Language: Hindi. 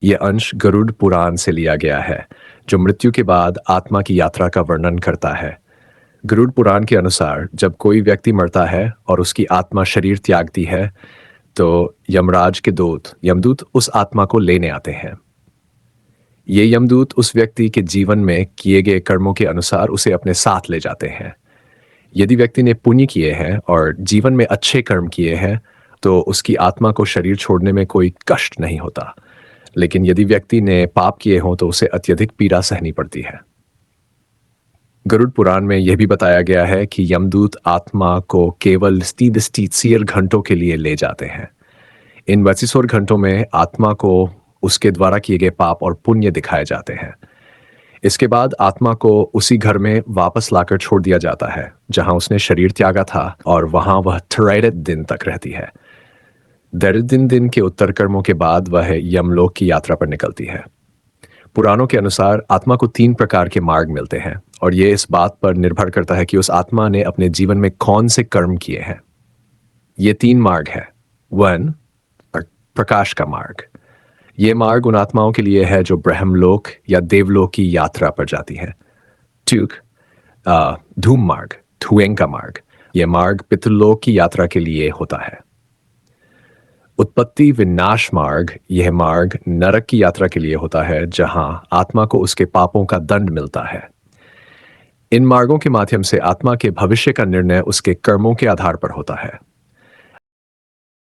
ये अंश गरुड़ पुराण से लिया गया है, जो मृत्यु के बाद आत्मा की यात्रा का वर्णन करता है। गरुड़ पुराण के अनुसार जब कोई व्यक्ति मरता है और उसकी आत्मा शरीर त्यागती है, तो यमराज के यमदूत उस आत्मा को लेने आते हैं। ये यमदूत उस व्यक्ति के जीवन में किए गए कर्मों के अनुसार उसे अपने साथ ले जाते हैं। यदि व्यक्ति ने पुण्य किए हैं और जीवन में अच्छे कर्म किए हैं, तो उसकी आत्मा को शरीर छोड़ने में कोई कष्ट नहीं होता। लेकिन यदि व्यक्ति ने पाप किए हों तो उसे अत्यधिक पीड़ा सहनी पड़ती है। गरुड़ पुराण में यह भी बताया गया है कि यमदूत आत्मा को केवल 24 घंटों के लिए ले जाते हैं। इन 24 घंटों में आत्मा को उसके द्वारा किए गए पाप और पुण्य दिखाए जाते हैं। इसके बाद आत्मा को उसी घर में वापस लाकर छोड़ दिया जाता है जहां उसने शरीर त्यागा था, और वहां वह 63 दिन तक रहती है। 63 दिन के उत्तर कर्मों के बाद वह यमलोक की यात्रा पर निकलती है। पुराणों के अनुसार आत्मा को 3 प्रकार के मार्ग मिलते हैं, और ये इस बात पर निर्भर करता है कि उस आत्मा ने अपने जीवन में कौन से कर्म किए हैं। ये 3 मार्ग है। 1, प्रकाश का मार्ग। ये मार्ग उन आत्माओं के लिए है जो ब्रह्मलोक या देवलोक की यात्रा पर जाती हैं। 2, धूम मार्ग, धुएं का मार्ग। यह मार्ग पितृलोक की यात्रा के लिए होता है। उत्पत्ति विनाश मार्ग, यह मार्ग नरक की यात्रा के लिए होता है, जहां आत्मा को उसके पापों का दंड मिलता है। इन मार्गों के माध्यम से आत्मा के भविष्य का निर्णय उसके कर्मों के आधार पर होता है।